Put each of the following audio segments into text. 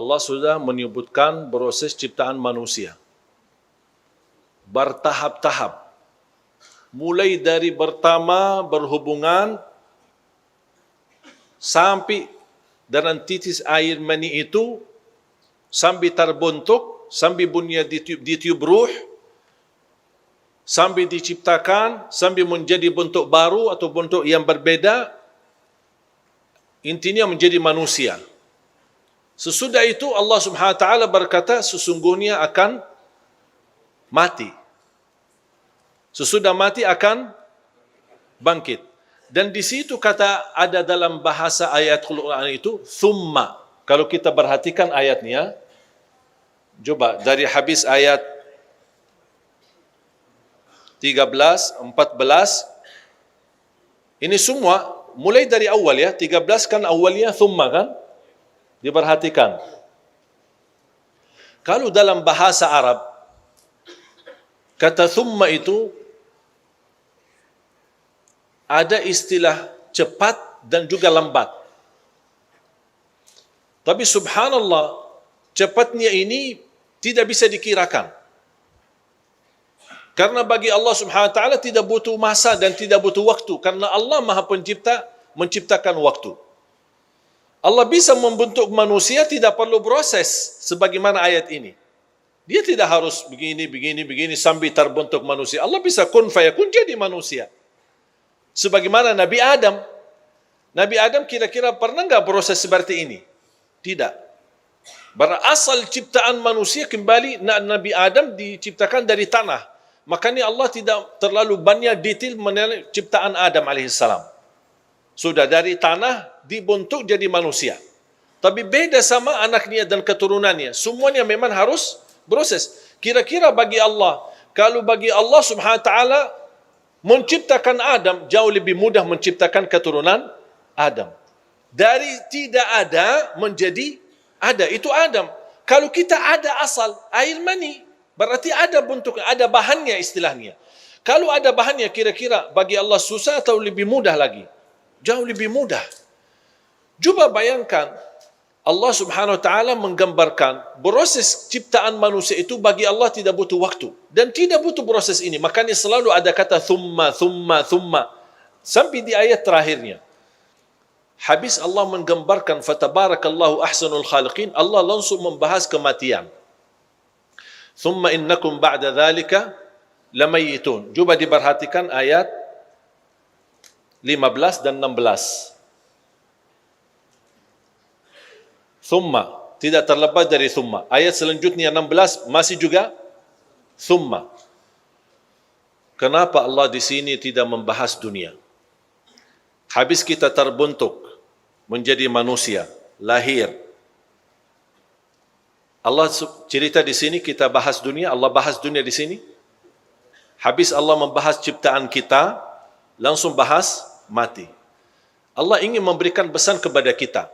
Allah sudah menyebutkan proses ciptaan manusia. Bertahap-tahap. Mulai dari pertama berhubungan sampai dalam titis air mani itu, sampai terbentuk, sampai bunyi ditiup ruh, sampai diciptakan, sampai menjadi bentuk baru atau bentuk yang berbeda, intinya menjadi manusia. Sesudah itu Allah Subhanahu wa taala berkata sesungguhnya akan mati. Sesudah mati akan bangkit. Dan di situ kata ada dalam bahasa ayat Quran itu thumma. Kalau kita perhatikan ayatnya, coba dari habis ayat 13, 14, ini semua mulai dari awal ya, 13 kan awalnya thumma kan? Diperhatikan. Kalau dalam bahasa Arab, kata thumma itu ada istilah cepat dan juga lambat. Tapi subhanallah, cepatnya ini tidak bisa dikirakan. Karena bagi Allah Subhanahu wa taala tidak butuh masa dan tidak butuh waktu, karena Allah Maha Pencipta menciptakan waktu. Allah bisa membentuk manusia tidak perlu proses sebagaimana ayat ini. Dia tidak harus begini sampai terbentuk manusia. Allah bisa kun fayakun jadi manusia. Sebagaimana Nabi Adam. Nabi Adam kira-kira pernah enggak proses seperti ini? Tidak. Berasal ciptaan manusia kembali Nabi Adam diciptakan dari tanah. Makanya Allah tidak terlalu banyak detail mengenai ciptaan Adam alaihissalam. Sudah dari tanah dibentuk jadi manusia. Tapi beda sama anaknya dan keturunannya. Semuanya memang harus proses. Kira-kira bagi Allah, kalau bagi Allah Subhanahu wa taala menciptakan Adam jauh lebih mudah menciptakan keturunan Adam. Dari tidak ada menjadi ada, itu Adam. Kalau kita ada asal air mani, berarti ada bentuknya, ada bahannya istilahnya. Kalau ada bahannya kira-kira bagi Allah susah atau lebih mudah lagi? Jauh lebih mudah. Coba bayangkan Allah Subhanahu wa taala menggambarkan proses ciptaan manusia itu bagi Allah tidak butuh waktu dan tidak butuh proses ini. Makanya selalu ada kata thumma sampai di ayat terakhirnya. Habis Allah menggambarkan fatabarakallahu ahsanul khaliqin, Allah langsung membahas kematian. Thumma innakum ba'da dzalika lamayitun. Coba diperhatikan ayat 15 dan 16. Thumma, tidak terlepas dari thumma. Ayat selanjutnya 16 masih juga thumma. Kenapa Allah di sini tidak membahas dunia? Habis kita terbentuk menjadi manusia, lahir. Allah cerita di sini kita bahas dunia, Allah bahas dunia di sini. Habis Allah membahas ciptaan kita, langsung bahas mati. Allah ingin memberikan pesan kepada kita.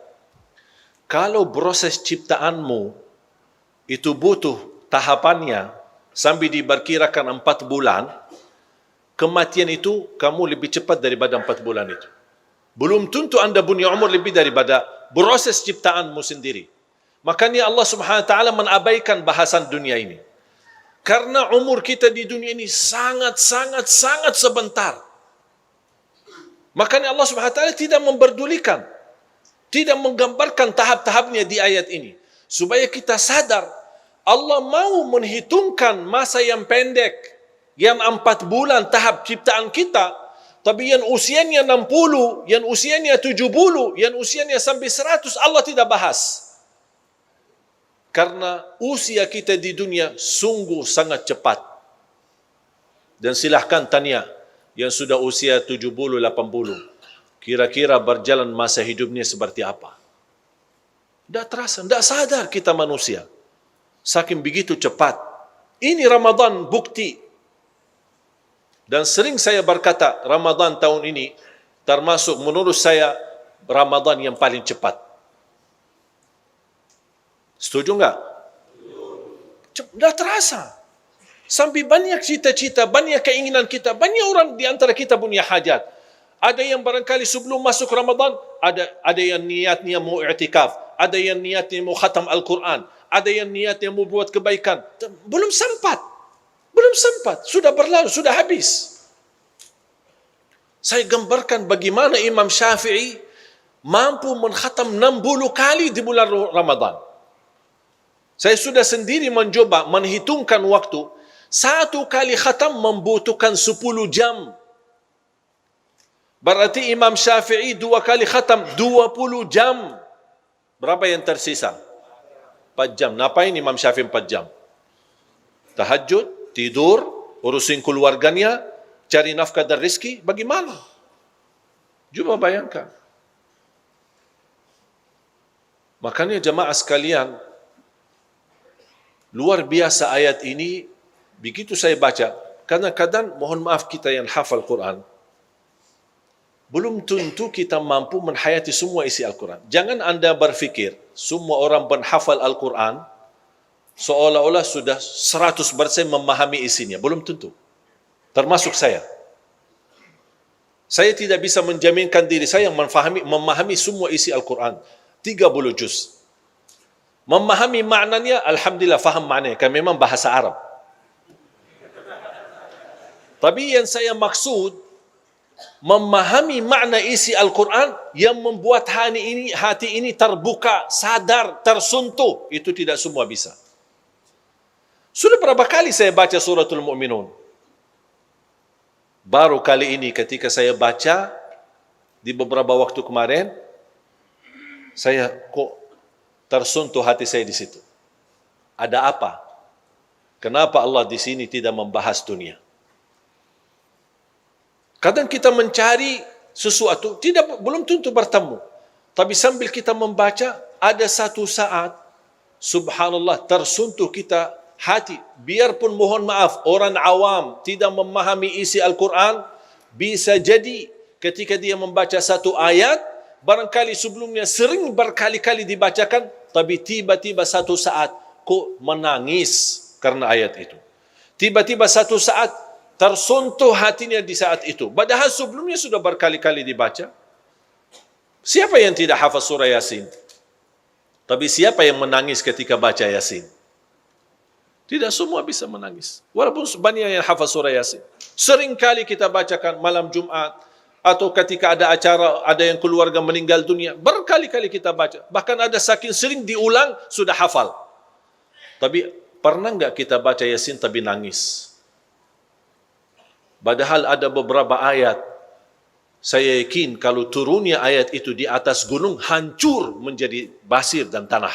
Kalau proses ciptaanmu itu butuh tahapannya sampai diperkirakan 4 bulan, kematian itu kamu lebih cepat daripada 4 bulan itu. Belum tentu anda punya umur lebih daripada proses ciptaanmu sendiri. Makanya Allah Subhanahu wa taala menabaikan bahasan dunia ini. Karena umur kita di dunia ini sangat sebentar. Makanya Allah Subhanahu wa taala tidak memperdulikan, tidak menggambarkan tahap-tahapnya di ayat ini. Supaya kita sadar, Allah mau menghitungkan masa yang pendek, yang 4 bulan tahap ciptaan kita, tapi yang usianya 60, yang usianya 70, yang usianya sampai 100, Allah tidak bahas. Karena usia kita di dunia sungguh sangat cepat. Dan silahkan tanya, yang sudah usia 70, 80, kira-kira berjalan masa hidupnya seperti apa? Tidak terasa, tidak sadar kita manusia. Saking begitu cepat. Ini Ramadan bukti. Dan sering saya berkata, Ramadan tahun ini termasuk menurut saya Ramadan yang paling cepat. Setuju enggak? Tidak terasa. Sampai banyak cita-cita, banyak keinginan kita, banyak orang di antara kita punya hajat. Ada yang barangkali sebelum masuk Ramadan, ada yang niatnya mau i'tikaf, ada yang niatnya mau khatam Al-Quran, ada yang niatnya mau buat kebaikan. Belum sempat. Belum sempat. Sudah berlalu, sudah habis. Saya gambarkan bagaimana Imam Syafi'i mampu mengkhatam 60 kali di bulan Ramadan. Saya sudah sendiri mencoba menghitungkan waktu. Satu kali khatam membutuhkan 10 jam. Berarti Imam Syafi'i 2 kali khatam 20 jam. Berapa yang tersisa? 4 jam. Ngapain Imam Syafi'i 4 jam? Tahajud, tidur, urusin keluarganya, cari nafkah dan rezeki. Bagaimana? Cuba bayangkan. Makanya jemaah sekalian, luar biasa ayat ini. Begitu saya baca, kadang-kadang mohon maaf kita yang hafal Quran, belum tentu kita mampu menghayati semua isi Al-Quran. Jangan anda berfikir semua orang penghafal Al-Quran seolah-olah sudah 100% memahami isinya. Belum tentu. Termasuk saya. Saya tidak bisa menjaminkan diri saya yang memahami semua isi Al-Quran. 30 juz. Memahami maknanya, alhamdulillah faham maknanya, kan memang bahasa Arab. Tapi yang saya maksud, memahami makna isi Al-Quran yang membuat hati ini terbuka, sadar, tersentuh, itu tidak semua bisa. Sudah berapa kali saya baca suratul Mu'minun? Baru kali ini ketika saya baca, di beberapa waktu kemarin, saya kok tersentuh hati saya di situ. Ada apa? Kenapa Allah di sini tidak membahas dunia? Kadang kita mencari sesuatu, belum tentu bertemu. Tapi sambil kita membaca, ada satu saat, subhanallah, tersentuh kita hati. Biarpun mohon maaf, orang awam tidak memahami isi Al-Quran, bisa jadi ketika dia membaca satu ayat, barangkali sebelumnya sering berkali-kali dibacakan, tapi tiba-tiba satu saat, kok menangis karena ayat itu. Tiba-tiba satu saat, tersentuh hatinya di saat itu. Padahal sebelumnya sudah berkali-kali dibaca. Siapa yang tidak hafaz surah Yasin? Tapi siapa yang menangis ketika baca Yasin? Tidak semua bisa menangis. Walaupun banyak yang hafaz surah Yasin. Sering kali kita bacakan malam Jumat, atau ketika ada acara, ada yang keluarga meninggal dunia, berkali-kali kita baca. Bahkan ada saking sering diulang, sudah hafal. Tapi pernah enggak kita baca Yasin tapi nangis? Padahal ada beberapa ayat, saya yakin kalau turunnya ayat itu di atas gunung, hancur menjadi pasir dan tanah.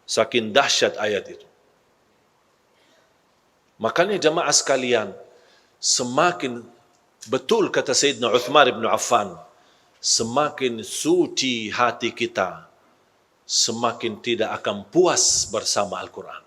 Saking dahsyat ayat itu. Makanya jemaah sekalian, semakin betul kata Sayyidina Uthman bin Affan, semakin suci hati kita, semakin tidak akan puas bersama Al-Quran.